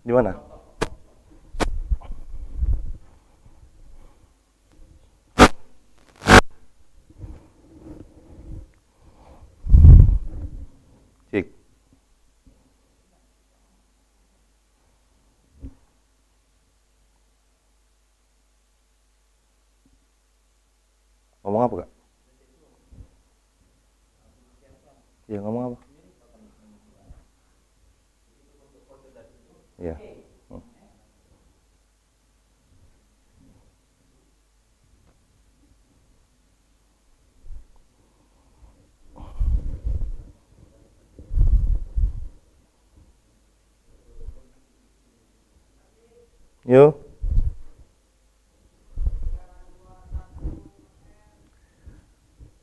Di mana? Cik. Ngomong apa, Kak? Ya, ngomong apa? Ya. Yuk.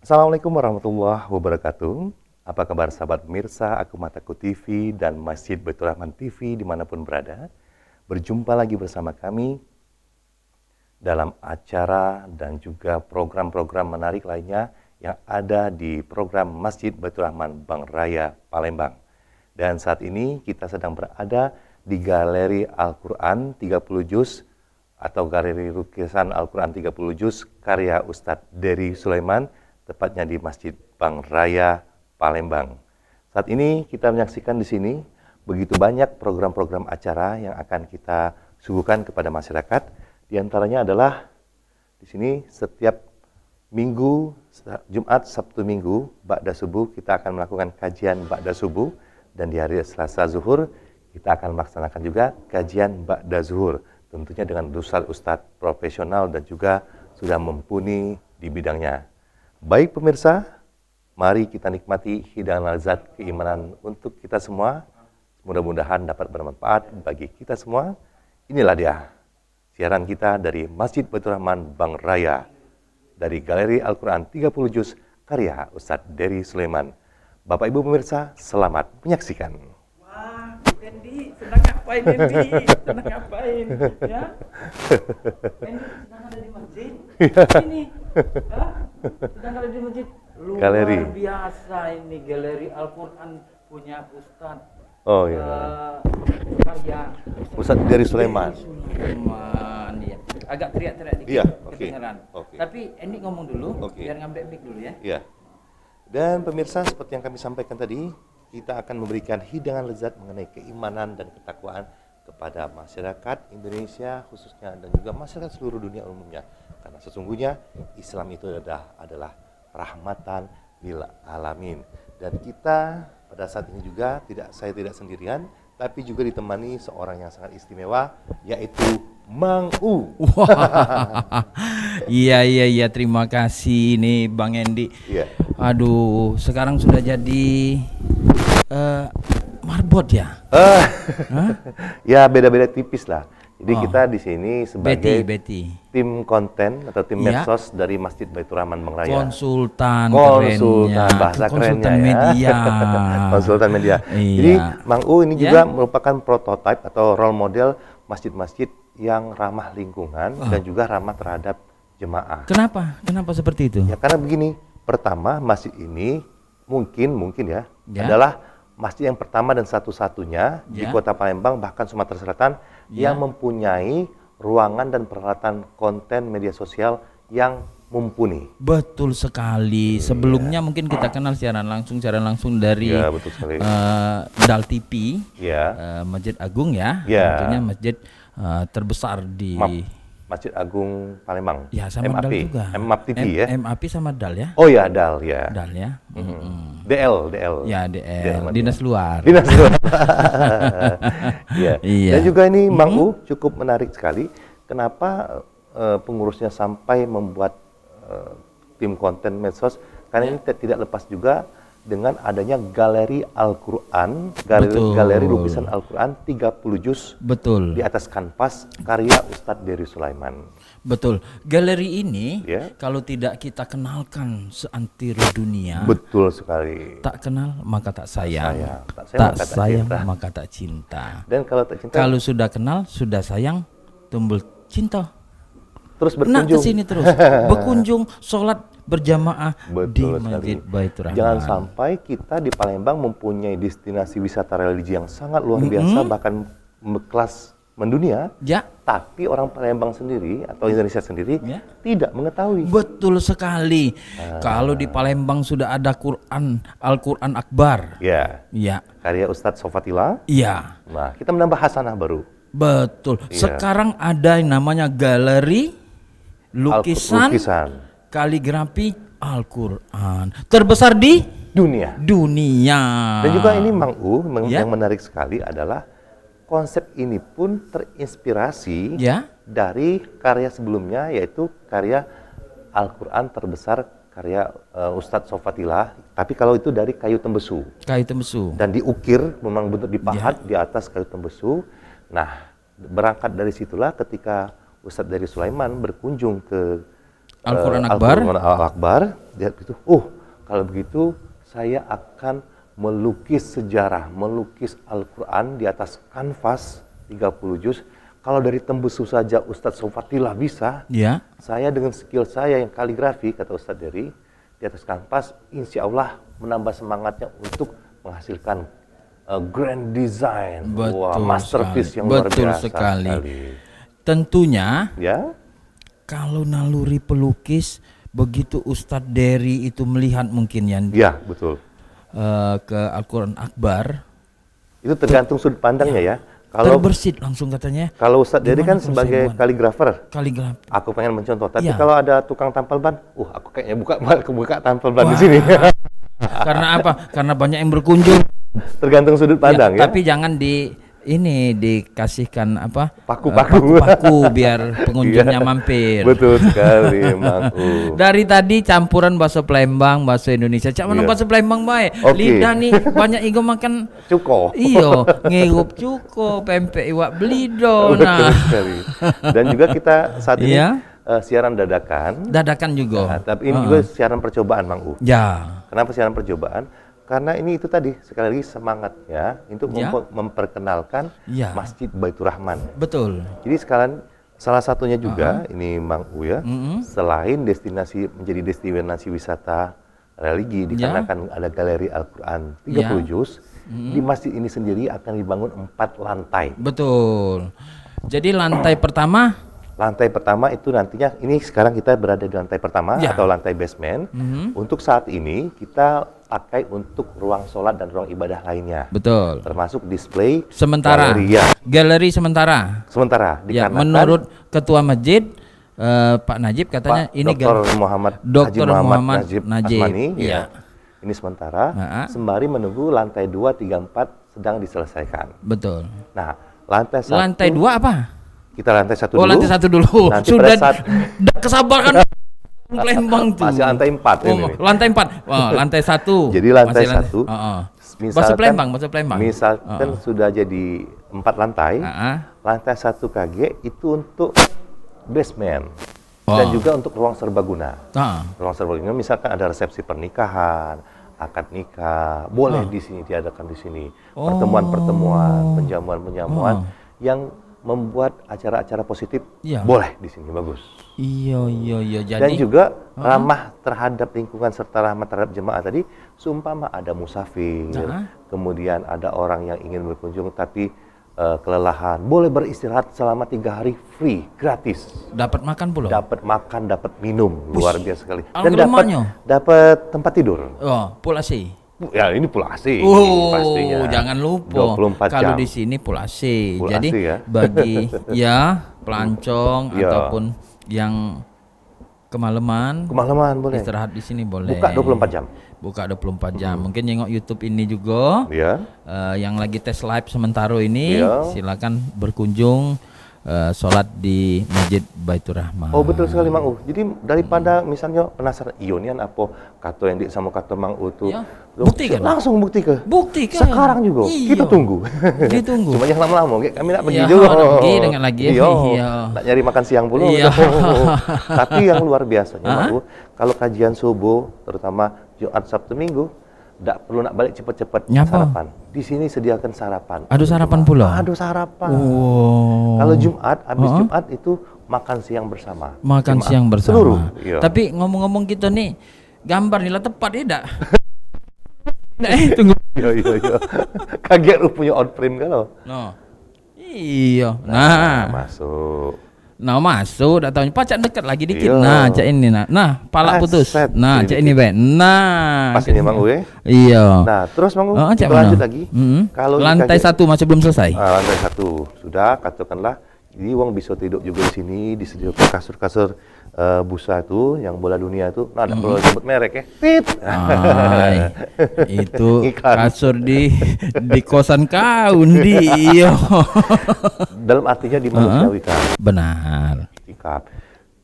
Assalamualaikum warahmatullahi wabarakatuh. Apa kabar sahabat pemirsa Aku Mataku TV dan Masjid Baitur Rahman TV dimanapun berada. Berjumpa lagi bersama kami dalam acara dan juga program-program menarik lainnya yang ada di program Masjid Baitur Rahman Bank Raya Palembang. Dan saat ini kita sedang berada di Galeri Al-Quran 30 Juz atau Galeri Lukisan Al-Quran 30 Juz karya Ustadz Dery Sulaiman, tepatnya di Masjid Bank Raya Palembang. Saat ini kita menyaksikan di sini begitu banyak program-program acara yang akan kita suguhkan kepada masyarakat. Di antaranya adalah di sini setiap minggu, Jumat, Sabtu, Minggu, ba'da subuh kita akan melakukan kajian ba'da subuh, dan di hari Selasa zuhur kita akan melaksanakan juga kajian ba'da zuhur, tentunya dengan ustadz profesional dan juga sudah mumpuni di bidangnya. Baik pemirsa, mari kita nikmati hidangan lezat keimanan untuk kita semua. Mudah-mudahan dapat bermanfaat bagi kita semua. Inilah dia siaran kita dari Masjid Baitur Rahman Bank Raya dari Galeri Al-Quran 30 Juz karya Ustadz Dery Sulaiman. Bapak Ibu pemirsa, selamat menyaksikan. Wah, Andy, sedang ngapain Andy? Sedang ngapain? Ya? Andy sedang ada di masjid? Ini? Hah? Sedang ada di masjid? Luar Galeri. biasa ini, Galeri Al-Quran punya Ustadz. Oh iya. Karya Ustadz Dery Sulaiman. Sulaiman, ya. Agak teriak-teriak dikit, Iya, oke. kedengeran. Oke. Tapi Andy ngomong dulu, Oke. biar ngambil mic dulu ya. Ya. Dan pemirsa, seperti yang kami sampaikan tadi, kita akan memberikan hidangan lezat mengenai keimanan dan ketakwaan kepada masyarakat Indonesia khususnya dan juga masyarakat seluruh dunia umumnya. Karena sesungguhnya Islam itu adalah rahmatan lil alamin. Dan kita pada saat ini juga saya tidak sendirian, tapi juga ditemani seorang yang sangat istimewa, yaitu Mang U. Wah, iya, terima kasih nih Bang Endi. Iya. Aduh, sekarang sudah jadi marbot ya? Hah? Ya beda-beda tipis lah. Jadi Oh. kita di sini sebagai Betty. tim konten atau tim Iya. medsos dari Masjid Baitur Rahman Bank Raya. Konsultan Bahasa konsultan kerennya ya. media. Konsultan media. Iya. Jadi Mang U ini Ya. juga merupakan prototipe atau role model masjid-masjid yang ramah lingkungan dan juga ramah terhadap jemaah. Kenapa? Kenapa seperti itu? Ya karena begini, pertama masjid ini mungkin ya, Ya. adalah masjid yang pertama dan satu-satunya di Ya. Kota Palembang bahkan Sumatera Selatan yang mempunyai ruangan dan peralatan konten media sosial yang mumpuni. Betul sekali. Sebelumnya mungkin kita kenal siaran langsung dari Ya, betul sekali. Dal TV, Ya. Masjid Agung ya. Ya. Tentunya masjid terbesar di Masjid Agung Palembang. ya sama MAP. Dal juga. MAP TV ya. MAP sama Dal ya. Oh ya, DAL ya. Dal ya. DL. Ya DL, Dinas Luar. Dinas Luar. Ya. Iya. Dan juga ini Mang U cukup menarik sekali. Kenapa pengurusnya sampai membuat tim konten medsos? Karena ini tidak lepas juga dengan adanya Galeri Al-Quran, galeri lukisan Al-Quran 30 Juz Betul. di atas kanvas karya Ustadz Dery Sulaiman. Betul. Galeri ini Ya. kalau tidak kita kenalkan seantero dunia, Betul sekali. tak kenal maka tak sayang. Tak sayang, Tak maka tak sayang cinta. maka tak cinta. Dan kalau tak cinta, Kalau sudah kenal, sudah sayang, tumbuh cinta. terus Nak berkunjung. ke sini terus. Berkunjung, sholat berjamaah di Betul Masjid sekali. Baitur Rahman. Jangan sampai kita di Palembang mempunyai destinasi wisata religi yang sangat luar biasa, bahkan kelas mendunia, Ya, tapi orang Palembang sendiri atau Indonesia sendiri Ya. tidak mengetahui. betul sekali. Kalau di Palembang sudah ada Al-Quran Akbar. Ya, Ya, karya Ustadz Sofatila. iya, Nah, kita menambah hasanah baru. betul. Iya. Sekarang ada yang namanya galeri lukisan, kaligrafi Al-Quran terbesar di dunia. dunia. Dan juga ini Mang U, Ya. yang menarik sekali adalah konsep ini pun terinspirasi Ya, dari karya sebelumnya, yaitu karya Al-Quran terbesar karya Ustadz Sofatila, tapi kalau itu dari kayu tembesu kayu tembesu. dan diukir, memang bentuk dipahat di atas kayu tembesu. Nah, berangkat dari situlah ketika Ustadz dari Sulaiman berkunjung ke Al-Quran Akbar. Al-Quran Al-Akbar, dia itu, kalau begitu saya akan melukis sejarah, melukis Al-Quran di atas kanvas 30 juz. Kalau dari tembesu saja Ustadz Sofatila bisa, Ya, saya dengan skill saya yang kaligrafi, kata Ustadz Dery, di atas kanvas, insya Allah menambah semangatnya untuk menghasilkan grand design. betul Wah, masterpiece sekali. yang luar Betul biasa sekali. Tentunya Ya, kalau naluri pelukis begitu Ustadz Dery itu melihat mungkin ya betul. ke Al-Quran Akbar, Itu tergantung sudut pandangnya ya. Kalau terbersit langsung katanya Ustadz Dery Gimana kan kalau sebagai saya buat? kaligrafer, kaligrafi. aku pengen mencontoh. Tapi Iya. kalau ada tukang tampal ban, aku kayaknya buka tampal ban di Wah. sini. Karena apa? Karena banyak yang berkunjung. Tergantung sudut pandang ya. Tapi jangan dikasihkan apa? Paku-paku. Paku biar pengunjungnya Iya. mampir. Betul sekali, Mang U. Dari tadi campuran bahasa Palembang, bahasa Indonesia. Cak mana Iya. bahasa Palembang baik. Oke. Lidah nih banyak igo makan. Cuko. Iyo, ngirup cuko, pempek iwak belido. Betul Nah, sekali. Dan juga kita saat ini Iya. siaran dadakan. dadakan juga. Nah, tapi ini juga siaran percobaan, Mang U. Ya, Kenapa siaran percobaan? Karena ini itu tadi, sekali lagi semangatnya untuk Ya. memperkenalkan Ya. Masjid Baitur Rahman. betul. Jadi sekalian salah satunya juga ini Mang U ya, selain menjadi destinasi wisata religi dikarenakan ada galeri Al-Quran 30 juz, di masjid ini sendiri akan dibangun 4 lantai. Betul. Jadi lantai pertama Lantai pertama itu nantinya, ini sekarang kita berada di lantai pertama Ya. atau lantai basement. Untuk saat ini kita pakai untuk ruang sholat dan ruang ibadah lainnya, betul. termasuk display Sementara. galeri. Ya, Galeri sementara. sementara Ya, dikarenakan menurut Ketua Masjid Pak Najib katanya Pak ini Dr. Muhammad Dr. Haji Muhammad Najib Najib. Asmani, Iya. ini sementara Nah. sembari menunggu lantai 2, 3, 4 sedang diselesaikan. Betul. Nah, lantai 1 Lantai 2 apa? kita lantai 1 Oh, dulu. lantai 1 dulu. Nanti Sudah pada saat kesabaran Palembang tuh. masih lantai 4 ini. Lantai 4. Wah, lantai 1. Jadi lantai 1, Bahasa Palembang, bahasa Palembang. Misalkan sudah jadi 4 lantai, lantai 1 KG itu untuk basement dan juga untuk ruang serbaguna. Ruang serbaguna misalkan ada resepsi pernikahan, akad nikah, boleh di sini diadakan di sini. Pertemuan-pertemuan, penjamuan-penjamuan yang membuat acara-acara positif Iya. boleh di sini, bagus. Iya. Jadi Dan juga ramah terhadap lingkungan serta ramah terhadap jemaah tadi, seumpama ada musafir, kemudian ada orang yang ingin berkunjung tapi kelelahan, boleh beristirahat selama 3 hari free, gratis. dapat makan pula. Dapat makan, dapat minum, luar biasa sekali. Dan Alhamdulillahnya. dapat tempat tidur. Oh, pula sih. Ya ini full AC pastinya. Jangan lupa. 24 Kalau jam. di sini full AC. Full Jadi AC ya. bagi ya pelancong Ya. ataupun yang kemalaman Kemalaman boleh. istirahat di sini boleh. Buka 24 jam. Buka 24 jam. Mungkin nengok YouTube ini juga. Ya. Yang lagi tes live sementara ini, Iya. silakan berkunjung sholat di Masjid Baitur Rahman. Oh betul sekali Mang U. Jadi daripada misalnya penasaran ionian apa kata yang sama kata Mang U tuh, Ya, buktikan. langsung buktikan. Buktikan. Sekarang juga Iya. kita tunggu. Ditunggu. Cuma jangan lama-lama, kami nak pergi Iya, juga. nak pergi dengan lagi. Iya. Iya. Nak nyari makan siang pula. Iya. Tapi yang luar biasanya Mang U, kalau kajian subuh, terutama Jumat, Sabtu, Minggu, tidak perlu nak balik cepat-cepat Nyapa? sarapan. Di sini sediakan sarapan. Ada sarapan pula? Ada sarapan. Oh. Kalau Jumat, habis Jumat itu makan siang bersama. Makan Jemaah. siang bersama. Seluruh. Iya. Tapi ngomong-ngomong kita nih, gambar nilai tepat ya dak? Tunggu. Iya. Kaget lu punya outframe kalau. No. Iya. Masuk. Nah masuk, dak tahu pacak dekat lagi dikit. Iya. Nah, cak ini nah pala putus. Set. Nah, cak ini be. Nah, Pas ini Mang U ya. Iya. Nah, terus Mang U, Cak kita mana? lanjut lagi. Kalau lantai dikaji- 1 masih belum selesai. lantai 1 sudah, katakanlah ini wong bisa tidur juga di sini, disediakan kasur-kasur busa itu yang bola dunia itu. Nah, ada perlu sebut merek ya. Tit. Ay, itu Iklan. kasur di kosan kau di. Iya. Dalam artinya dimanusiawikan. Benar. Itikaf.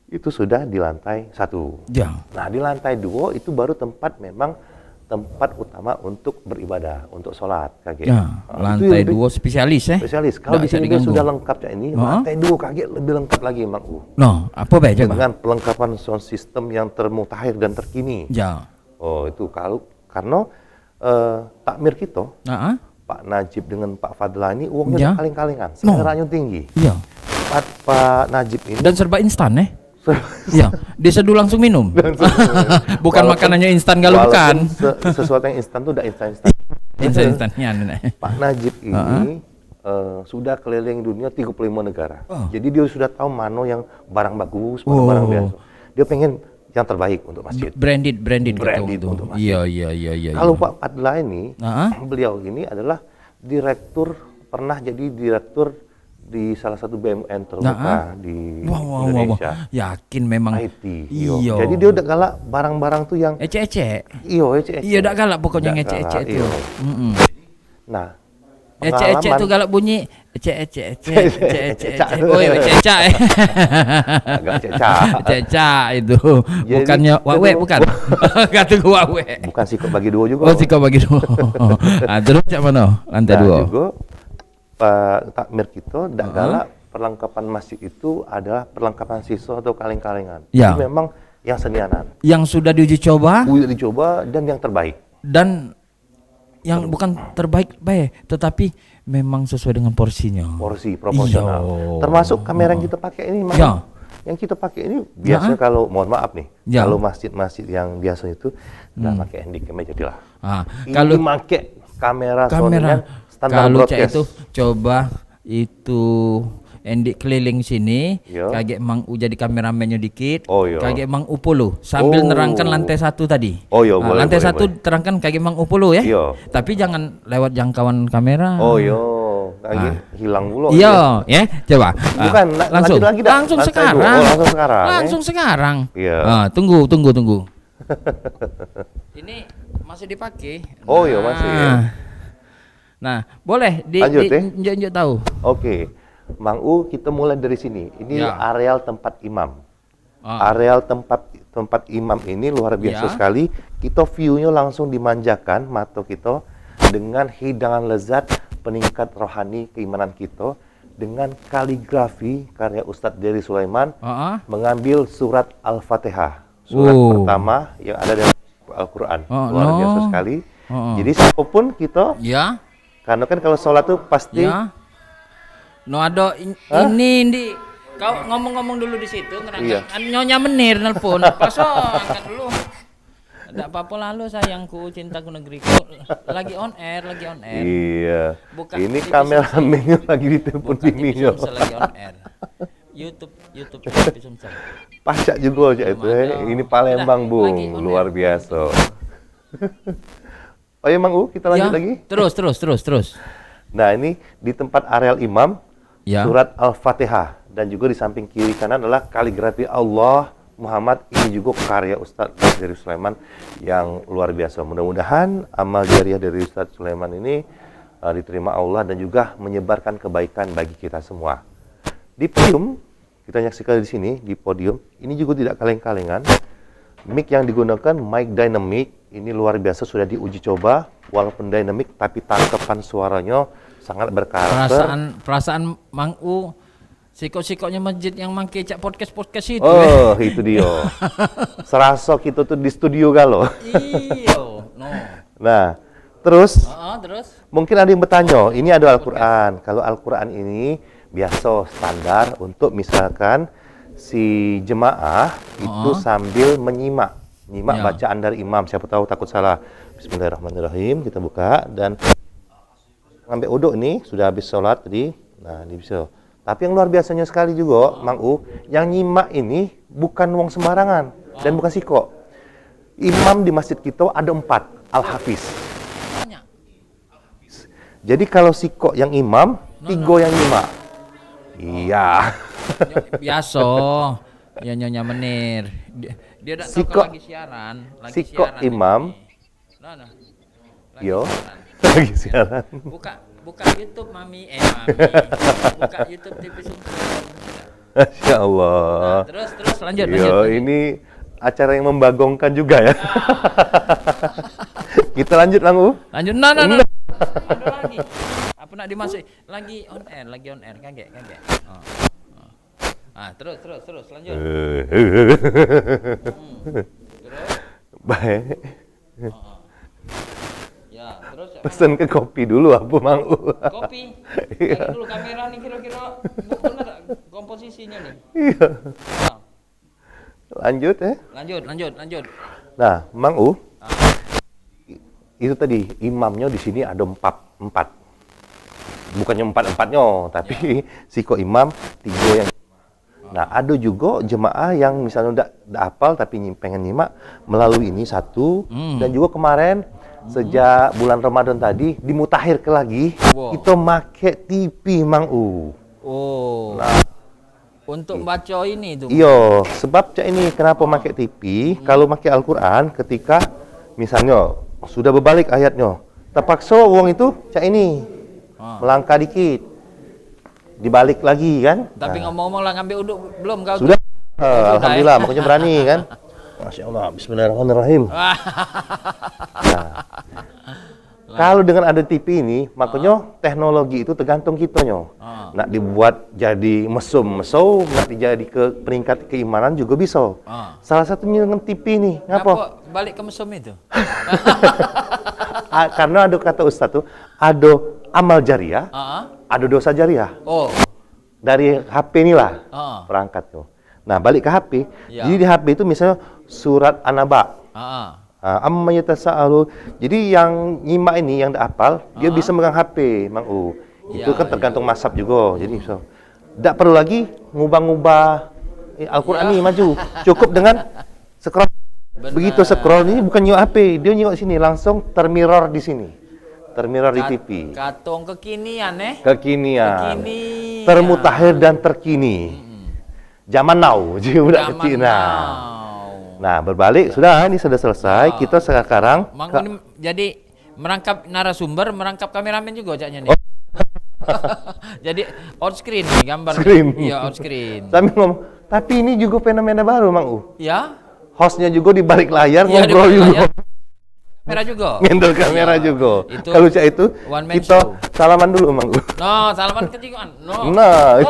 Itu sudah di lantai 1. Ya. Nah, di lantai 2 itu baru tempat utama untuk beribadah, untuk sholat. Kaget. Ya, Nah, itu lantai lebih 2 spesialis spesialis. Kalau di Nggak bisa sini dia diganggu. sudah lengkap Cak ini, lantai 2 kaget lebih lengkap lagi Mang U. No, apa be coba? Dengan pelengkapan sound system yang termutakhir dan terkini. Ya. Oh, itu karena takmir kita, Nah, Pak Najib dengan Pak Fadla ini uangnya Ya. udah kaling-kalingan, No. seleranya tinggi. iya. Pak Najib ini Dan serba instan Iya, diseduh langsung minum. Bukan Walaupun- makanannya instan kalau bukan. walaupun sesuatu yang instan itu udah instan-instan. Instan-instannya. Pak Najib ini sudah keliling dunia 35 negara. Jadi dia sudah tahu mana yang barang bagus, mana barang biasa. Dia pengen yang terbaik untuk masjid. Branded Branded gitu. untuk masjid. Iya. Kalau Pak Fadla ini, Nah. beliau ini adalah pernah jadi direktur di salah satu BUMN terbuka di Wah. Indonesia. Yakin memang. IT. Iya. Jadi dia udah galak barang-barang tuh yang Ece-ece. ece-ece. Iya, dak galak pokoknya Nggak ece-ece galak, itu. iya. Mm-mm. Nah, Ece-ece pengalaman- itu galak bunyi ece-ece. Oh, iya, ceca. agak cecah. Ceca itu. Jadi, Bukannya wawe itu- bukan. Enggak tunggu wawe. Bukan sih kok bagi dua juga. Oh, sih kau bagi dua. Ah, terus cak mana? Lantai Nah, 2. juga Pak takmir kita dak galak perlengkapan masjid itu adalah perlengkapan siswa atau kaling-kalingan. Ya. Itu memang yang senianan. Yang sudah diuji coba Udah dicoba dan yang terbaik. dan yang bukan terbaik tetapi memang sesuai dengan porsinya. Porsi proporsional. Iya. Termasuk kamera yang kita pakai ini memang Ya. yang kita pakai ini biasanya kalau mohon maaf nih, Ya. kalau masjid-masjid yang biasa itu udah pakai handycam aja jadilah. Ah, Ini kalau pakai kamera Sony kan standar kalau cak broadcast. itu coba itu endik keliling sini, Yo. kaget Mang U jadi kameramennya dikit, Oh, yo. kaget Mang U polo sambil Oh. nerangkan lantai 1 tadi. Oh, yo, Nah, boleh, lantai boleh, 1 terangkan kaget Mang U polo ya. Yo. Tapi jangan lewat jangkauan kamera. Oh yo, lagi hilang dulu. Iya, ya, coba. Bukan, langsung. lanjut lagi dah. Langsung Lantai sekarang. dua. Oh, langsung sekarang, Langsung sekarang. Iya. Ah, tunggu. Ini masih dipakai. Oh, iya, masih, ya. Nah, boleh Lanjut, ya. injek tahu. Oke, Mang U, kita mulai dari sini. Ini Ya. areal tempat imam. Ah. Areal tempat imam ini luar biasa Ya. sekali. Kita view-nya langsung dimanjakan mata kita dengan hidangan lezat peningkat rohani keimanan kita dengan kaligrafi karya Ustadz Dery Sulaiman mengambil surat Al-Fatihah. Surat pertama yang ada dalam Al-Quran. Luar biasa sekali. Jadi siapapun kita, Ya. karena kan kalau sholat tuh pasti Ya. No ada ini di kau ngomong-ngomong dulu di situ Iya. Nyonya Menir nelpon. Paso angkat dulu. Tidak apa-apa lalu sayangku, cintaku negeriku. Lagi on air. Iya. Buka Ini di kameramennya lagi ditelepon Bukan di bininya. Pisumsel lagi on air. YouTube di Pisumsel. Pacak juga aja itu. Ini Palembang, Udah, Bu. lagi on Luar biasa. Oh ya, Mang U, kita lanjut Ya, lagi. Terus. Nah, ini di tempat areal imam, Ya. surat Al-Fatihah. Dan juga di samping kiri kanan adalah kaligrafi Allah Muhammad. Ini juga karya Ustadz Dery Sulaiman yang luar biasa. Mudah-mudahan amal jariah dari Ustadz Sulaiman ini diterima Allah dan juga menyebarkan kebaikan bagi kita semua. Di podium, kita nyaksikan di sini, di podium, ini juga tidak kaleng-kalengan. Mic yang digunakan mic dynamic, ini luar biasa sudah diuji coba, walaupun dynamic tapi tangkapan suaranya sangat berkarakter. Perasaan Mang U sikok-sikoknya masjid yang mangke cak podcast itu. Oh, itu dia. Serasa kita tuh di studio galo. Iyo, no. Nah, terus Terus. mungkin ada yang bertanya, ini ada Al-Quran. Kalau Al-Quran ini biasa standar untuk misalkan si jemaah itu sambil menyimak Ya. bacaan dari imam. Siapa tahu takut salah. Bismillahirrahmanirrahim. Kita buka dan ngambil uduk nih, sudah habis sholat tadi, Nah, ini bisa. Tapi yang luar biasanya sekali juga, Mang U, yang nyimak ini bukan wong sembarangan dan bukan siko. Imam di masjid kita ada 4, Al-Hafiz. Banyak. Jadi kalau siko yang imam, 3 yang nyimak. Iya. Biasa. Ya Nyonya Menir. Dia udah tahu Siko- kalau lagi siaran. siko imam. Nah. Lagi Yo. siaran. Lagi siaran. Buka YouTube Mami. Buka YouTube TV Sungkron. Masya Allah. Nah, terus lanjut. Yo, ini acara yang membagongkan juga ya. Kita lanjut, Mang U. Lanjut. Nah. Ada lagi. Apa nak dimasuki? Lagi on air. Kaget. Oh. Ah, terus lanjut. Terus. Baik. Ya, terus Pesan ke kopi dulu apa, Mang U? kopi. Lagi dulu kamera nih kira-kira benar komposisinya nih. Iya. Nah, Lanjut ya. lanjut. Nah, Mang U, itu tadi imamnya di sini ada 4. Bukannya 4-4-nya, tapi siko imam 3 yang. Nah, ada juga jemaah yang misalnya udah hafal tapi pengen nyimak melalui ini 1. Dan juga kemarin sejak bulan Ramadan tadi dimutakhir ke lagi, Wow. kita make TV, Mang U. Oh. Untuk baca ini tuh. Iya, sebab cak ini kenapa make TV? Kalau make Al-Qur'an ketika misalnya sudah berbalik ayatnya, terpaksa wong itu cak ini melangkah dikit. Dibalik lagi kan? Tapi ngomong-ngomong lah ngambil uduk belum kau? Sudah. Alhamdulillah, makanya berani kan? Masya Allah, bismillahirrahmanirrahim. Kalau dengan ada TV ini, makanya teknologi itu tergantung kitanya. Nak dibuat jadi mesum, nak dijadi ke peringkat keimanan juga bisa. Salah satunya dengan TV ini. Ngapa? Ngapa balik ke mesum itu? Karena ada kata Ustaz tuh, ada amal jariah, ada dosa jariah. Oh. Dari HP inilah perangkat tuh. Nah, balik ke HP. Ya. Jadi di HP itu misalnya surat An-Naba. Amma yatasaalu. Jadi yang nyimak ini yang hafal, dia bisa megang HP, Mang U. Itu kan tergantung mazhab juga. Jadi so, tidak perlu lagi ngubah-ngubah Al-Qur'an ini maju. Cukup dengan scroll. Benar. Begitu scroll ini bukan nyok HP, dia nyok sini langsung termirror di sini. Termirror di TV. Katong kekinian Kekinian. Kekini. Termutakhir dan terkini. Zaman now, jadi udah kecil. Nah, berbalik sudah ini sudah selesai. Kita sekarang Mang ini jadi merangkap narasumber, merangkap kameramen juga jaknya nih. Jadi on screen nih gambar. Iya, on screen. Sambil ngomong, tapi ini juga fenomena baru, Mang U. Ya. Hostnya juga di balik layar Iya, ngobrol di balik juga. layar. Kamera juga. Ngendel kamera juga. Itu Kalau cak itu one man kita show. salaman dulu, Mang U. No, salaman kejigaan. No. Nah,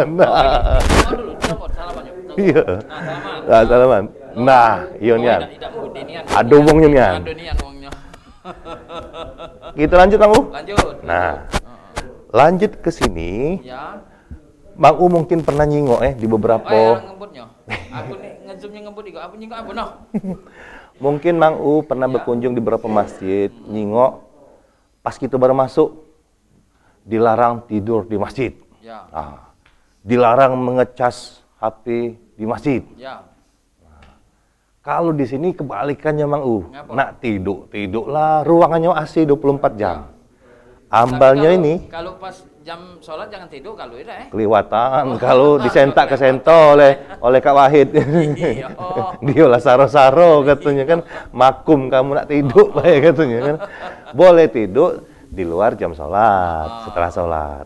Nah. Dulu, salaman. Iya. Salaman. Nah, salaman. Nah, iya nian. Ada wongnya nian. Ada nian wongnya. Kita lanjut, Mang U. Lanjut. Nah, lanjut ke sini. Ya. Mang U mungkin pernah nyingok di beberapa. Oh, yang ngebutnya. Aku nih ngezoomnya ngebut juga. Aku nyingok apa noh? Mungkin Mang U pernah berkunjung di beberapa masjid, nyingok pas kita baru masuk dilarang tidur di masjid. Ya. Dilarang mengecas HP di masjid. Ya. Kalau di sini kebalikannya, Mang U. Ngapa? Nak tidurlah, ruangannya AC 24 jam. Ambalnya Tapi ini kalau pas jam sholat jangan tidur kalau itu kelewatan, kalau disentak kesento oleh Kak Wahid. Iya. Dia lah saro-saro katanya kan, makum kamu nak tidur baik katanya kan. Boleh tidur di luar jam sholat, setelah sholat.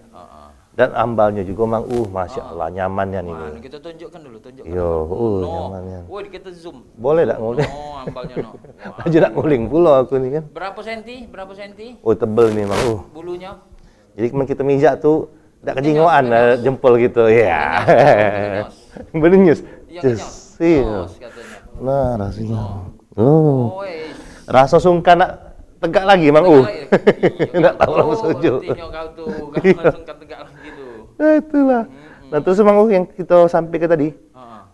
Dan ambalnya juga, Mang Masya Allah nyamannya nih. Nah, kita tunjukkan dulu, Yo, no. nyamannya. Woi, kita zoom. Boleh tak nguling? Oh, ambalnya no. Wah. Aja tak nguling pula aku nih kan. Berapa senti? Berapa senti? Oh, tebel nih, Mang Bulunya? Jadi kemarin kita mijak tuh tak kejingoan jempol gitu. Iya. Benenyus. Iya, Iya. katanya. Nah, rasanya. Oh. Oi. Rasa sungkan nak tegak lagi, Mang Enggak tahu lah sujud. Tinyo kau tuh, kau langsung tegak lagi tuh. Nah, itulah. Nah, terus Mang yang kita sampaikan tadi.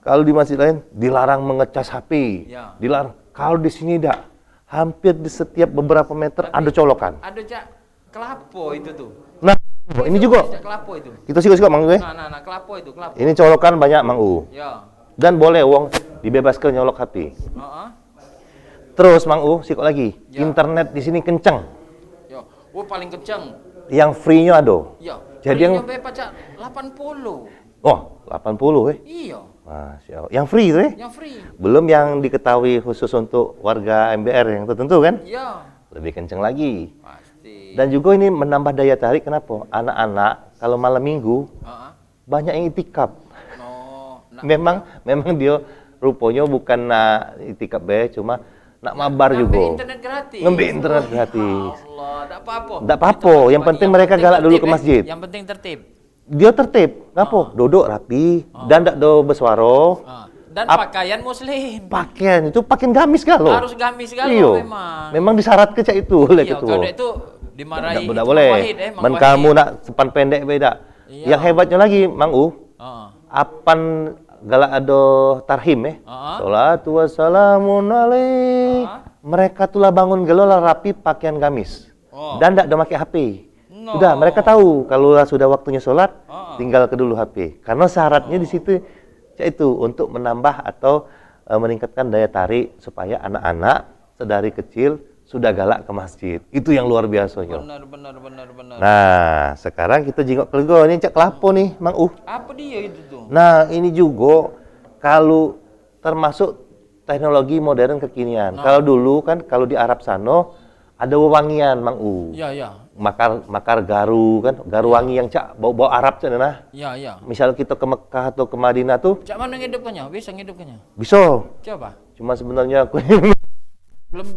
Kalau di masjid lain dilarang mengecas HP. Ya. Dilarang. Kalau di sini tidak. Hampir di setiap beberapa meter ada colokan. Ada cak kelapo itu tuh. Nah, Ini juga. Kelapo itu. Kita sikok-sikok Mang U. Nah, kelapo itu, kelapo. Ini colokan banyak Mang U. Ya. Dan boleh wong dibebaskan nyolok HP. Heeh. Terus Mang U, sikok lagi. Ya. Internet di sini kencang. Ya. Paling kencang. Yang free-nya ada. Ya. Jadi yang nyampe pajak 80. Oh, 80 Iya. Masya Allah. Yang free itu Yang free. Belum yang diketahui khusus untuk warga MBR yang tertentu kan? Iya. Lebih kencang lagi. Pasti. Dan juga ini menambah daya tarik kenapa? Anak-anak kalau malam minggu Heeh. banyak yang itikaf. No. Memang dia rupanya bukan nak itikaf cuma nak mabar juga. Ngambil internet gratis. Ngambil internet gratis. Allah, enggak apa-apa. Enggak apa-apa, yang penting mereka galak dulu ke masjid. Yang penting tertib. Dia tertib, ngapa? Duduk rapi dan ndak do bersuara. Dan pakaian muslim. Pakaian itu pakaian gamis kalau. Harus gamis kalau Iyo. memang. Memang disyarat ke cak itu oleh Iya, ketua. kalau itu dimarahi. Tidak boleh. Men kamu nak sepan pendek beda. Iya. Yang hebatnya lagi, Mang U, Heeh. apan galak ado tarhim Salatu wassalamun alaih. Mereka tulah bangun gelola rapi pakaian gamis. Dan tidak ada pakai HP. No. Sudah, mereka tahu kalau sudah waktunya sholat, tinggal ke dulu HP. Karena syaratnya di situ yaitu untuk menambah atau meningkatkan daya tarik supaya anak-anak sedari kecil sudah galak ke masjid. Itu yang luar biasanya. Benar. Nah, sekarang kita jengok ke Lego. Ini cek kelapo nih, Mang U. Apa dia itu tuh? Nah, ini juga kalau termasuk teknologi modern kekinian. Kalau dulu kan kalau di Arab sana ada wewangian, Mang U. Iya. Makar garu kan, garu wangi yang cak bau-bau Arab cak nah. Iya. Misal kita ke Mekah atau ke Madinah tuh Cak mana ngidupkannya? Bisa ngidupkannya? bisa. Coba. Cuma sebenarnya aku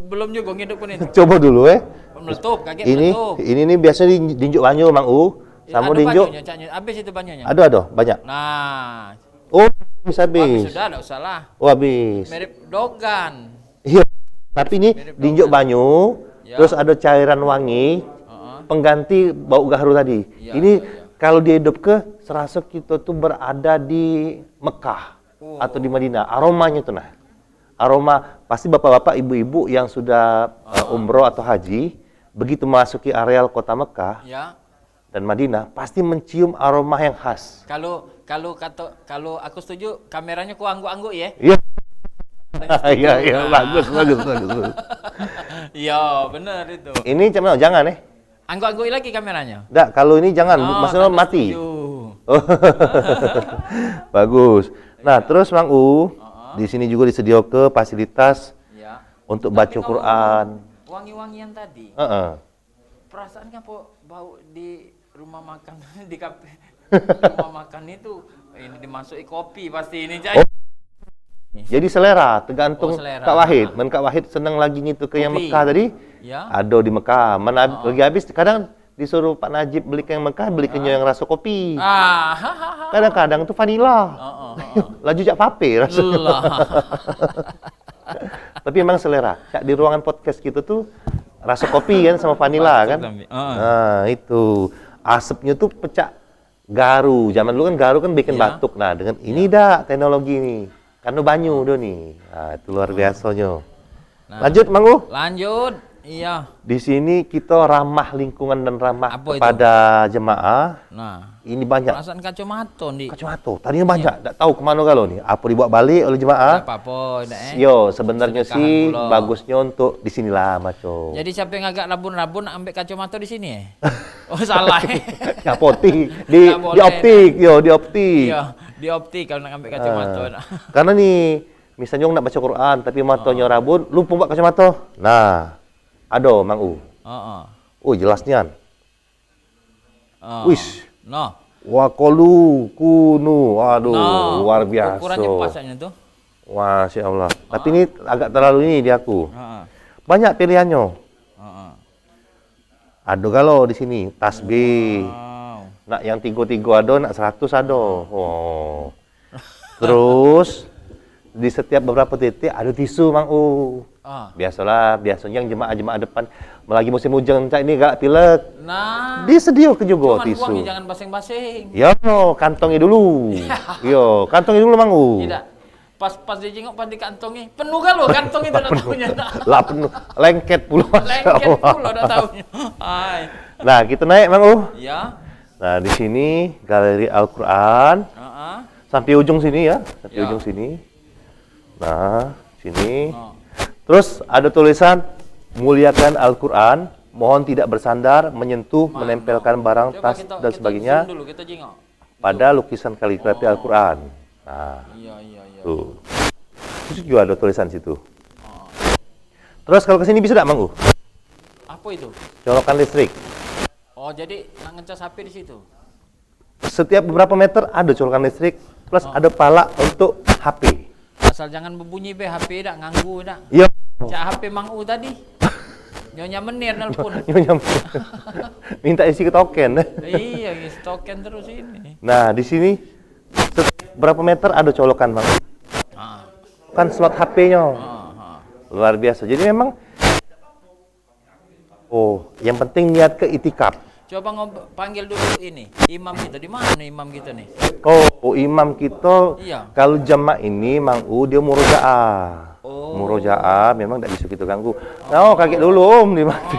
Belum juga ngidupkan itu. coba dulu Meletup, kaget Ini meletup. ini nih biasanya dinjuk banyu, Mang U. Sama Ada dinjuk. banyunya, Caknya. Habis itu banyunya. Ada banyak. Nah, Oh, bisa habis. sudah enggak usah lah. Oh, habis. Mirip dogan. Iya. Tapi ini dinjuk banyu, Ya. terus ada cairan wangi, pengganti bau garu tadi. Ya, Ini kalau dihidup ke serasa kita tuh berada di Mekah atau di Madinah. Aromanya tuh nah. Aroma pasti bapak-bapak, ibu-ibu yang sudah umroh atau haji, begitu memasuki areal kota Mekah Ya. dan Madinah, pasti mencium aroma yang khas. Kalau aku setuju kameranya ku angguk-angguk ya. Iya. Iya, bagus. Iya, benar itu. Ini jangan Angguk-angguk lagi kameranya. Enggak, kalau ini jangan, maksudnya karena mati. setuju. Oh. Bagus. Nah, terus Mang U, di sini juga disediakan ke fasilitas Ya. untuk baca Quran. Wangi-wangian tadi. Perasaan apa bau di rumah makan di kafe rumah makan itu ini dimasuki kopi pasti ini jadi. Jadi selera, tergantung selera. Kak Wahid. Kak Wahid senang lagi gitu ke yang Kopi. Mekah tadi. Ya. Ada di Mekah. Lagi habis kadang disuruh Pak Najib beli ke yang Mekah, beli ke yang rasa kopi. Kadang-kadang tuh vanila. Laju jak pape rasanya. Tapi emang selera. Cak di ruangan podcast gitu tuh rasa kopi kan sama vanila kan. Nah, itu. Asapnya tuh pecah garu. Zaman dulu kan garu kan bikin batuk. Nah, dengan ini dah teknologi ini. Karena banyu udah nih. Nah, itu luar biasanya. Lanjut, Mang U. Lanjut. Iya. Di sini kita ramah lingkungan dan ramah Apa itu? kepada jemaah. Nah, Ini banyak. perasaan kacamata nih. Kacamata. Tadinya banyak. Tak tahu kemana kalau nih. Apa dibawa balik oleh jemaah? Tidak apa-apa, dah, Yo, sebenarnya Sedekahan sih pula. bagusnya untuk di sinilah, Maco. Jadi siapa yang agak rabun-rabun ambil kacamata di sini ya? Oh, salah. Ya, optik. Di Nggak boleh, optik, yo, di optik. Iya, di optik kalau nak ambil kacamata. Karena nih, misalnya nak baca Quran tapi matanya rabun, lupa buat kacamata. Nah, ada Mang U. Oh, jelasnya. Wis. Nah. Wa qalu kunu. Aduh, luar biasa. Ukurannya pasnya tuh. Masya Allah. Tapi ini agak terlalu ini di aku. Banyak pilihannya. Ada kalau di sini tasbih. Nak yang 3 ada, nak 100 ada. Oh. Terus di setiap beberapa titik ada tisu, Mang U. Biasanya yang jemaah-jemaah depan lagi musim hujan cak ini gak pilek. Nah, Disediakan juga cuman tisu. uangnya jangan basing-basing. Yo, kantongi dulu. Yo, kantongi dulu, Mang U. Tidak. Pas dijenguk pas dikantongi, penuh kan lo kantong itu udah tahunya. Lah penuh, lengket puluh. Lengket pula udah tahunya. Hai. Nah, kita naik, Mang U. Ya. Nah, di sini galeri Al-Quran. Sampai ujung sini ya, sampai ujung sini. Nah, sini. Terus ada tulisan, muliakan Al-Quran, mohon tidak bersandar, menyentuh, menempelkan barang, tas, dan sebagainya pada lukisan kaligrafi Al-Quran. Nah, tuh. Terus juga ada tulisan situ. Terus kalau ke sini bisa tidak, Mang U? Apa itu? Colokan listrik. Oh, jadi nak ngecas HP di situ. Setiap beberapa meter ada colokan listrik, plus ada pala untuk HP. Asal jangan berbunyi be HP dak nganggu dak. Iya. Cak HP Mang U tadi. Nyonya menir nelpon. Nyonya minta isi ke token. Iya, ngisi token terus ini. Nah, di sini setiap berapa meter ada colokan, Bang. Kan slot HP-nya. Luar biasa. Jadi memang yang penting niat ke itikaf. Coba panggil dulu ini, imam kita. Di mana nih imam kita nih? Imam kita kalau jamaah ini Mang U dia murojaah. Murojaah memang tidak bisa kita ganggu. Kaget dulu Om di mati.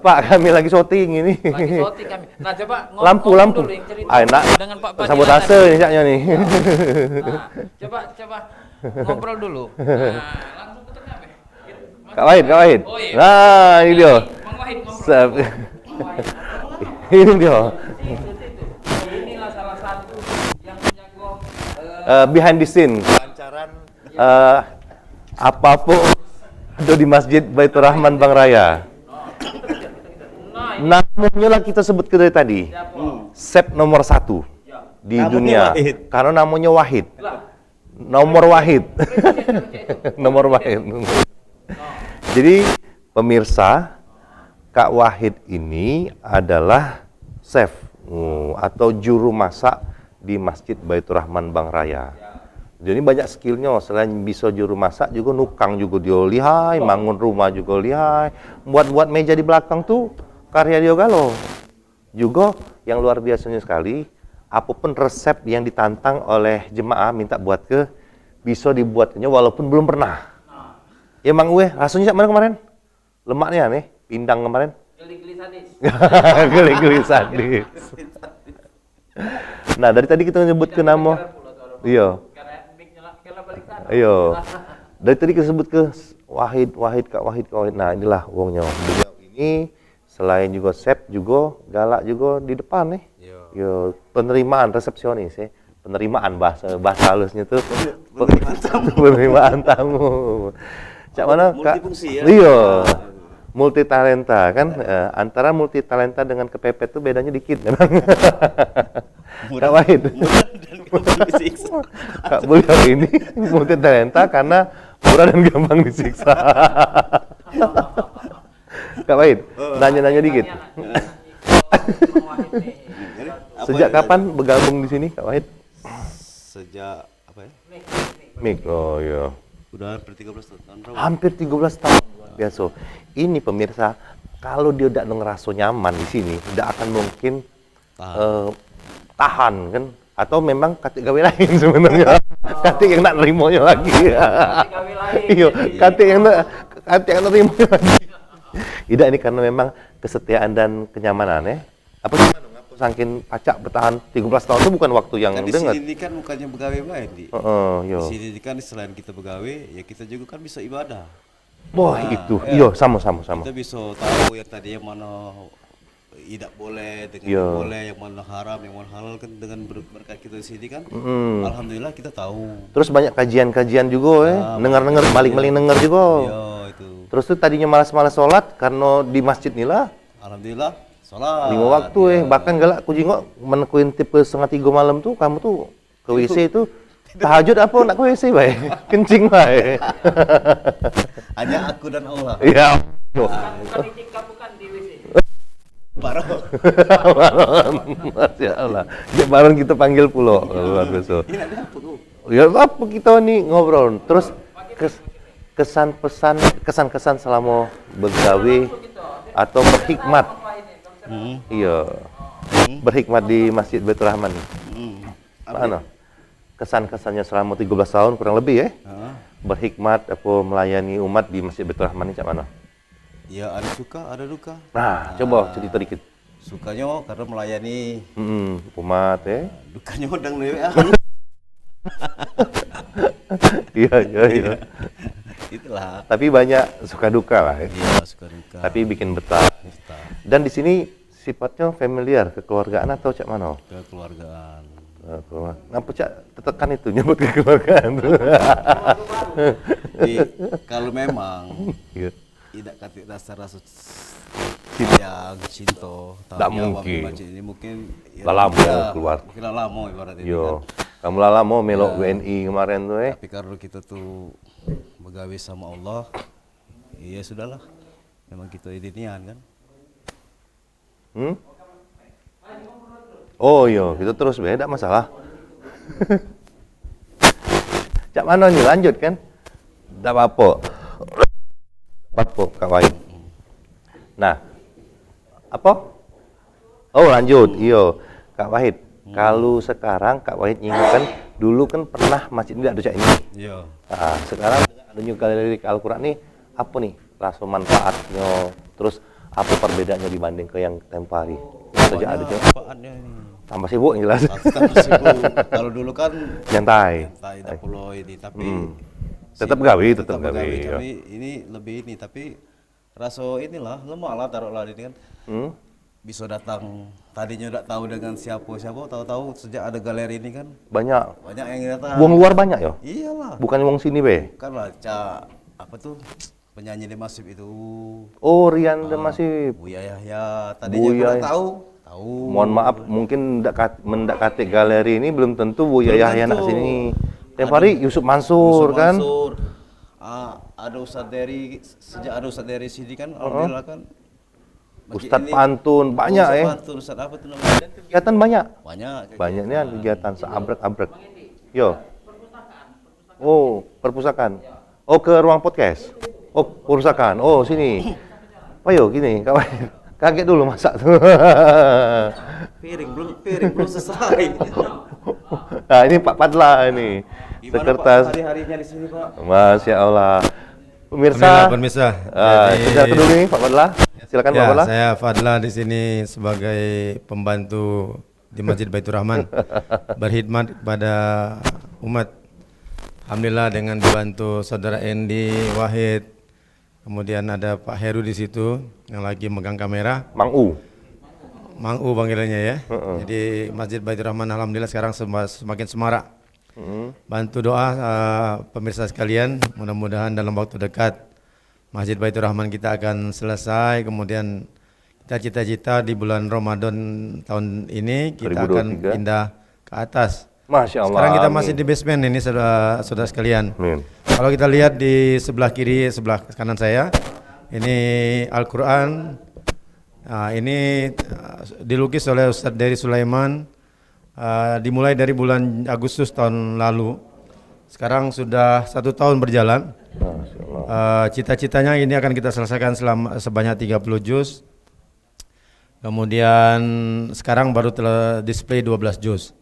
Pak, kami lagi syuting ini. Lagi syuting kami. Nah, coba lampu. Enak dengan Pak Padi. Sabotase niatnya nih. Nah, coba ngobrol dulu. Nah, langsung ke tengah, Be. Kak Wahid. Oh, iya. Nah, ini dia. Mang Wahid ngobrol. Ini dia. Inilah salah satu yang menjago behind the scene. Lancaran apapun ada di Masjid Baitur Rahman Bang Raya. Namanya lah kita sebut ke dari tadi. Sep nomor 1 di dunia. Karena namanya Wahid. Nomor Wahid. Nomor Wahid. Jadi pemirsa, Kak Wahid ini adalah chef atau juru masak di Masjid Baitur Rahman Bang Raya. Jadi banyak skillnya, selain bisa juru masak juga nukang juga dia lihai, bangun rumah juga lihai, buat meja di belakang tuh karya dia galau. Juga yang luar biasanya sekali, apapun resep yang ditantang oleh jemaah minta buat bisa dibuatnya walaupun belum pernah. Ya Mang Uwe, rasanya mana kemarin? Lemaknya nih, pindang kemarin. Geli-geli sadis. Geli-geli sadis. Nah, dari tadi kita nyebut ke nama. Iya. Dari tadi kita sebut ke Kak Wahid. Nah, inilah wongnya. Beliau ini selain juga chef juga galak juga di depan nih. Yo, penerimaan resepsionis ya. Penerimaan bahasa halusnya tuh. Penerimaan tamu. Cak mana Kak? Multifungsi ya. Iya. Multi talenta kan, antara multi talenta dengan kepepet tuh bedanya dikit memang. Kak Wahid. Kak beliau ini multi talenta karena murah dan gampang disiksa. Kak Wahid, nanya-nanya dikit. Sejak kapan bergabung di sini, Kak Wahid? Sejak apa ya? Mik, oh iya. Udah hampir 13 tahun. Hampir 13 tahun. Biasa. Ini pemirsa, kalau dia tidak ngerasa nyaman di sini, tidak akan mungkin tahan kan? Atau memang katik gawe lain sebenarnya. Katik yang nak nerimonya lagi. Iya, katik yang nerimonya lagi. Tidak, ini karena memang kesetiaan dan kenyamanan ya. Apa gimana? Saking pacak bertahan 13 tahun itu bukan waktu yang kan dengar. Di sini kan bukannya begawe baik, Di. Di sini kan selain kita begawe, ya kita juga kan bisa ibadah. Wah, itu. Iya, sama. Kita bisa tahu yang tadi yang mana tidak boleh, dengan yang boleh, yang mana haram, yang mana halal kan dengan berkat kita di sini kan. Alhamdulillah kita tahu. Terus banyak kajian-kajian juga ya. Dengar-dengar, maling-maling dengar juga. Iya, itu. Terus tuh tadinya malas-malas sholat karena di masjid inilah. Alhamdulillah sholat. 5 waktu bahkan galak aku jengok menemuin tipe 2:30 malam tuh kamu tuh ke WC itu tahajud apa nak ke WC bae? Kencing bae. Hanya aku dan Allah. Iya. Bukan itikaf, bukan di WC. Baron. Masya Allah. Jadi baron kita panggil pulau. Luar biasa. Ini ada apa tuh? Ya apa kita nih ngobrol. Terus kesan-kesan selama bergawe atau berhikmat. Iya. Berhikmat di Masjid Baitur Rahman. Mana? Kesan-kesannya selama 13 tahun kurang lebih ya. Berhikmat apa melayani umat di Masjid Baitur Rahman ini cak mana? Ya ada suka, ada duka. Nah, coba cerita dikit. Sukanya karena melayani, umat ya. dukanya undang dewe. Iya. Itulah. Tapi banyak suka duka lah ya. Iya, suka duka. Tapi bikin betah. Betah. Dan di sini sifatnya familiar, kekeluargaan atau cak mana? Kekeluargaan. Ngapa cak tekan itu nyebut kekeluargaan? Jadi kalau memang Iya. tidak kata dasar rasa sayang, cinta, Tak ya, mungkin. Masjid ini mungkin ya, Lah lama ya, keluar. Mungkin lah lama ibarat ini Yo, kan. kamu lala mau melok WNI kemarin tuh Tapi karena kita tuh begawe sama Allah, ya sudahlah. Memang kita ini nian kan. Oh iya, itu terus beda masalah. Cak mana nih lanjut kan? Tak apa-apa. Apa Kak Wahid? Nah, apa? Oh lanjut, iyo Kak Wahid. Kalau sekarang Kak Wahid ingatkan dulu kan pernah masjid ini ada cak ini. Iya. Nah, sekarang dengan adanya galeri Al-Quran nih apa nih rasa manfaatnya? Terus apa perbedaannya dibanding ke yang tempo hari? Sejak ada cak Manfaatnya ini. tambah sibuk yang jelas. Tambah sibuk. Kalau dulu kan Nyantai. tidak perlu ini, tapi Tetap sibuk, gawe, tetap gawe, ya. Tapi ini lebih ini, tapi rasa inilah lemah lah taruhlah ini kan. Bisa datang, tadinya udah tahu dengan siapa, tahu-tahu sejak ada galeri ini kan Banyak. banyak yang datang. Wong luar banyak ya? Iyalah. Bukan wong sini be. Bukan lah, apa tuh penyanyi di Masif itu. Oh, Rian dan masih. Buya Yahya, tadinya Buya udah Yahya. tahu. Mohon maaf, mungkin mendekati galeri ini belum tentu Buya Belum Yahya nak tentu. sini. Tiap hari Yusuf Mansur Yusuf kan. Mansur. Ada Ustadz dari sejak ada Ustadz dari sini kan, alhamdulillah kan. Bagi Ustadz ini- Pantun banyak Ustadz ya. Pantun, Ustadz apa tuh namanya? Kegiatan banyak. Banyak. Banyaknya kegiatan seabrek-abrek. Yo. Oh, perpustakaan. Oh, ke ruang podcast. Oh, perpustakaan. Oh, sini. Oh, yo gini, kawan. Kaget dulu masak tuh. Piring belum selesai. Nah, ini Pak Padla ini. Gimana Sekretaris. Pak hari-harinya di sini Pak? Masya Allah. Pemirsa. Alhamdulillah, pemirsa. Kita dulu nih Pak Padla. Silakan Pak Ya, Padla. saya Fadla di sini sebagai pembantu di Masjid Baitur Rahman, berkhidmat kepada umat. Alhamdulillah dengan dibantu saudara Endi, Wahid, kemudian ada Pak Heru di situ yang lagi megang kamera. Mang U. Mang U panggilannya ya. Jadi Masjid Baitur Rahman alhamdulillah sekarang semakin semarak. Bantu doa pemirsa sekalian, mudah-mudahan dalam waktu dekat Masjid Baitur Rahman kita akan selesai. Kemudian kita cita-cita di bulan Ramadan tahun ini kita akan 2023. pindah ke atas. Masya Allah. Sekarang kita amin. masih di basement ini saudara sekalian. Amin. Kalau kita lihat di sebelah kiri, sebelah kanan saya, ini Al-Quran. Nah, ini dilukis oleh Ustadz Dery Sulaiman. Dimulai dari bulan Agustus tahun lalu. Sekarang sudah 1 tahun berjalan. Masya Allah. Cita-citanya ini akan kita selesaikan sebanyak 30 juz. Kemudian sekarang baru telah display 12 juz.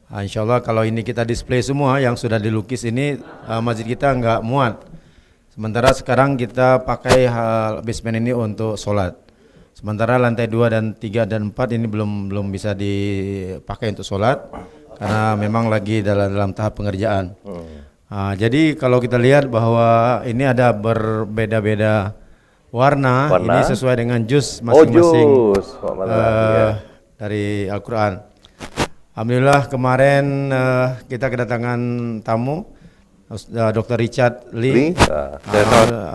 Insya Allah kalau ini kita display semua yang sudah dilukis ini, masjid kita nggak muat. Sementara sekarang kita pakai basement ini untuk sholat. Sementara lantai 2 dan 3 dan 4 ini belum bisa dipakai untuk sholat karena memang lagi dalam tahap pengerjaan. Jadi kalau kita lihat bahwa ini ada berbeda-beda warna, ini sesuai dengan juz masing-masing juz. Ya. dari Al-Quran. Alhamdulillah kemarin kita kedatangan tamu Dr. Richard Lee.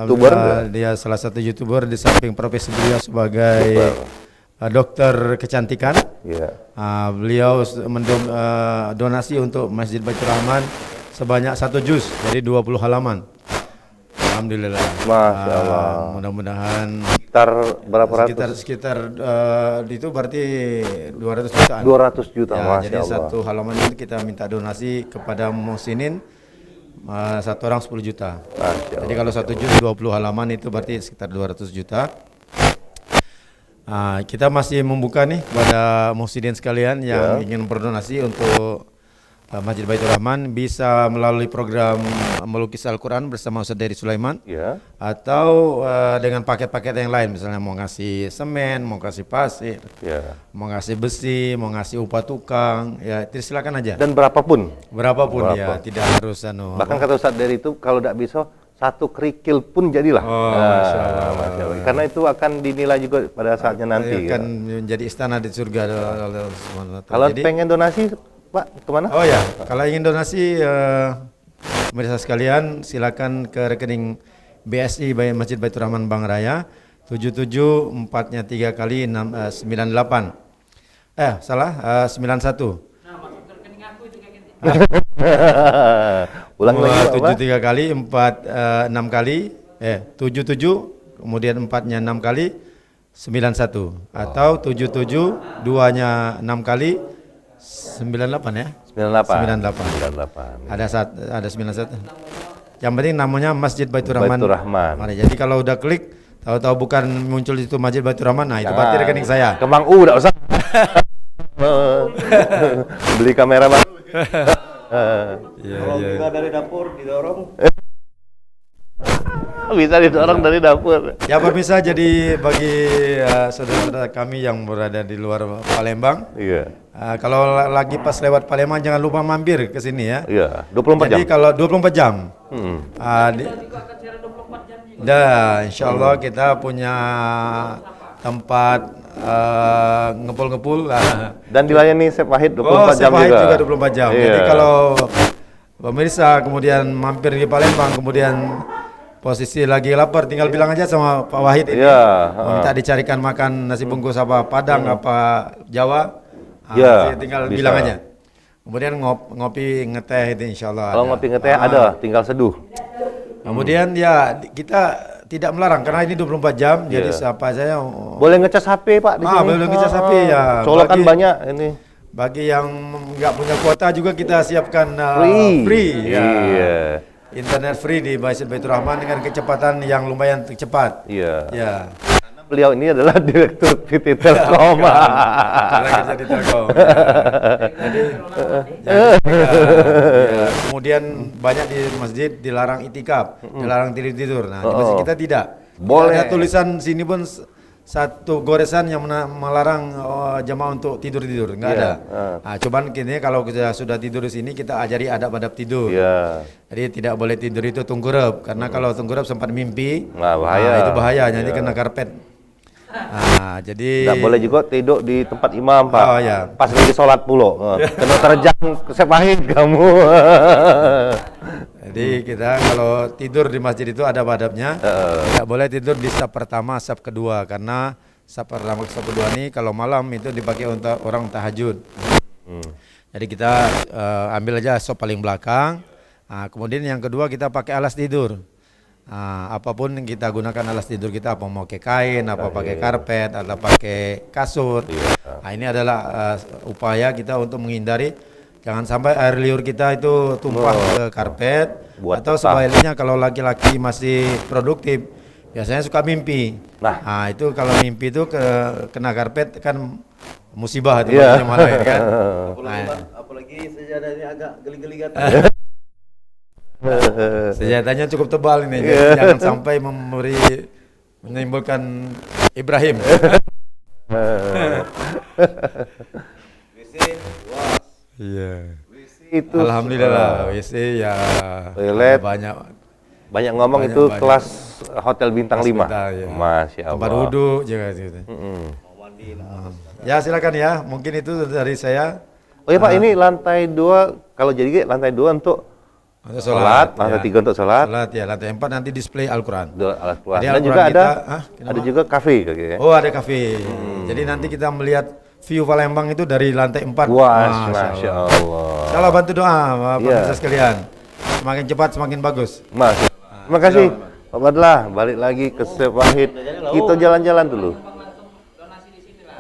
YouTuber. Dia salah satu YouTuber di samping profesi beliau sebagai dokter kecantikan. Ya. Beliau donasi untuk Masjid Baitur Rahman sebanyak 1 juz, jadi 20 halaman. Alhamdulillah. Masya Allah. Mudah-mudahan Sekitar berapa ratus? sekitar itu berarti 200 jutaan. 200 juta, Ya, Masya jadi Allah. 1 halaman itu kita minta donasi kepada muhsinin, 1 orang 10 juta. Masya Jadi kalau 1 juz 20 halaman itu berarti sekitar 200 juta. Kita masih membuka nih kepada muhsinin sekalian yang ingin berdonasi untuk Masjid Baitur Rahman bisa melalui program melukis Al-Quran bersama Ustaz Dery Sulaiman, Ya. atau dengan paket-paket yang lain, misalnya mau ngasih semen, mau kasih pasir, Ya. mau ngasih besi, mau ngasih upah tukang, ya itu silakan aja. Dan berapapun. Berapapun ya, Berapa? tidak harus Bahkan kata Ustadz Dery itu kalau tidak bisa 1 kerikil pun jadilah. Oh, Masya Allah. Masya Allah. Karena itu akan dinilai juga pada saatnya nanti. akan Ya. menjadi istana di surga. Allah Subhanahu wa ta'ala. Kalau Jadi- pengen donasi, Pak, kemana? Oh ya, kalau ingin donasi, pemirsa sekalian, silakan ke rekening BSI Masjid Baitur Rahman Bang Raya 77 4-nya 3 kali 98. Salah, 91. Nah, masuk ke rekening aku itu kayak gitu. Ulang lagi, Pak. 73 kali 6 kali 77, kemudian 4-nya 6 kali 91, atau 77 2-nya 6 kali 98 ya. 98. Ada 91. Yang penting namanya Masjid Baitur Rahman. Baitur Rahman. Jadi kalau udah klik, tahu-tahu bukan muncul itu Masjid Baitur Rahman, nah itu berarti rekening saya. Ke Mang U, enggak usah. Beli kamera baru. Kalau kita dari dapur didorong. Bisa didorong dari dapur. Ya pemirsa, jadi bagi saudara-saudara kami yang berada di luar Palembang, Iya. kalau lagi pas lewat Palembang jangan lupa mampir ke sini ya. Iya, 24 Jadi jam. kalau 24 jam. Juga akan siaran 24 jam juga. Insya Allah kita punya tempat ngepul-ngepul. Dan dilayani Chef Wahid 24 jam Sepahit juga. juga 24 jam. Iya. Jadi kalau pemirsa kemudian mampir di Palembang, kemudian posisi lagi lapar, tinggal bilang aja sama Pak Wahid ini. Iya, Minta dicarikan makan nasi bungkus apa Padang apa Jawa. Iya, Tinggal bisa. bilang aja. Kemudian ngopi ngeteh itu insya Allah. Kalau ada. ngopi ngeteh ada, tinggal seduh. Kemudian ya kita tidak melarang karena ini 24 jam. Jadi Iya. siapa saja Boleh ngecas HP, Pak, di sini. boleh ngecas HP, ya. Colokan Bagi- banyak ini. bagi yang nggak punya kuota juga kita siapkan Free. ya. Iya. Internet free di Masjid Baitur Rahman dengan kecepatan yang lumayan cepat. Iya. Ya. Karena beliau ini adalah direktur PT Telkom. Karena kerja di Telkom. Ya, kemudian banyak di masjid dilarang itikaf, dilarang tidur. Nah, di masjid kita tidak. Boleh. Ada tulisan sini pun satu goresan yang melarang jemaah untuk tidur, nggak Iya, ada. Nah, cuman kini kalau kita sudah tidur di sini kita ajari adab-adab tidur. Iya. Jadi tidak boleh tidur itu tengkurap, karena kalau tengkurap sempat mimpi, Nah, bahaya. itu bahaya, nanti Iya. kena karpet. Nah, jadi Nggak boleh juga tidur di tempat imam, Pak. Oh, iya. Pas lagi sholat pula. Kena terjang Chef Wahid kamu. Jadi kita kalau tidur di masjid itu ada adabnya. Tidak boleh tidur di saf pertama, saf kedua, karena saf pertama, saf kedua ini kalau malam itu dipakai untuk orang tahajud. Jadi kita ambil aja saf paling belakang. Nah, kemudian yang kedua kita pakai alas tidur. Nah, apapun yang kita gunakan alas tidur kita, apa mau pakai kain, apa pakai karpet, atau pakai kasur. Nah, ini adalah upaya kita untuk menghindari jangan sampai air liur kita itu tumpah ke karpet. Buat Atau petah. sebaliknya kalau laki-laki masih produktif biasanya suka mimpi. Nah. Itu kalau mimpi itu kena karpet kan musibah itu Iya. maksudnya malah ya kan. Apalagi sejadahnya agak geli-geli kata. Senjatanya cukup tebal ini, Iya. jadi jangan sampai menimbulkan Ibrahim. WC luas. Iya. Itu Alhamdulillah WC ya Toilet. banyak banyak ngomong Banyak, itu banyak. kelas hotel bintang 5. hospital, ya. Masya Allah. Tempat wudhu juga gitu. Mau mandi lah. Ya silakan ya, mungkin itu dari saya. Oh ya Pak, ini lantai 2 kalau jadi lantai 2 untuk Untuk sholat, lantai ya. 3 untuk sholat. Sholat ya, lantai 4 nanti display Al-Quran. Alat keluar. Jadi Dan Al-Quran juga ada kita, kenapa? ada juga kafe kayaknya. Oh ada kafe. Jadi nanti kita melihat view Palembang itu dari lantai 4. Wah, Masya Allah. Salah bantu doa pemirsa Iya. sekalian. Semakin cepat semakin bagus. Mas, terima kasih. Pak Badlah, balik lagi ke Chef Wahid. Kita jalan-jalan dulu.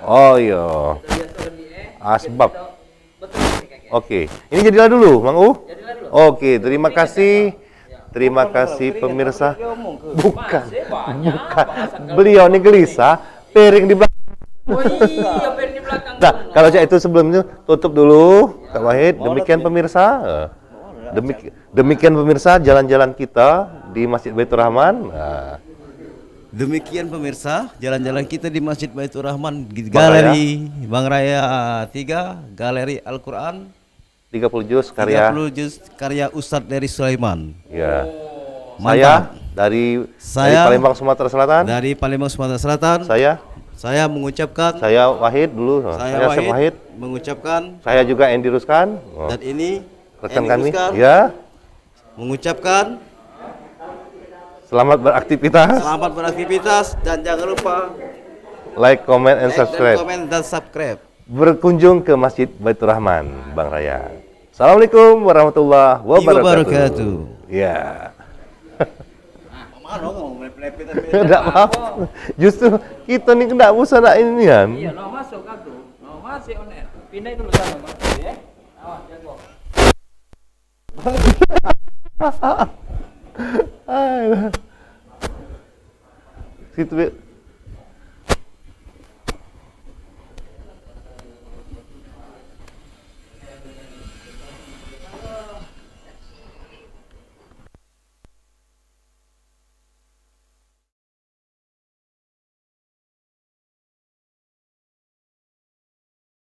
Oh iya. Asbab. Oke, ini jadilah dulu, Mang U. Oke, terima kasih. Terima kasih pemirsa. Bukan, bukan. Beliau ini gelisah, piring di belakang. Oh iya, pengen di belakang. belakang Nah, dulu. kalau itu sebelumnya tutup dulu, Kak Wahid. Demikian pemirsa. Demikian pemirsa jalan-jalan kita di Masjid Baitur Rahman. Nah, Demikian pemirsa, jalan-jalan kita di Masjid Baitur Rahman, Bang Galeri Bang Raya 3, Galeri Al-Quran, 30 juz karya. 30 juz karya Ustadz dari Sulaiman. Ya. Mantap. Dari Saya- Palembang Sumatera Selatan. Dari Palembang Sumatera Selatan, saya mengucapkan, Saya Wahid dulu. saya Syekh Wahid mengucapkan, Saya juga Endi Ruskan. dan ini Rekan Eni kami. Ruskan Ya. mengucapkan Selamat beraktivitas. selamat beraktivitas dan jangan lupa Like, comment, and like dan subscribe. komen dan subscribe. Berkunjung ke Masjid Baitur Rahman, Bang Raya. Assalamualaikum warahmatullahi wabarakatuh. Wabarakatuh. Ya. Mana kamu melepet Enggak apa-apa. Justru kita nih enggak usah nak ini kan. Iya, no masuk kan tuh. No masih on air. Pindahin dulu sana, Bang. Ya. Awas jago. Situ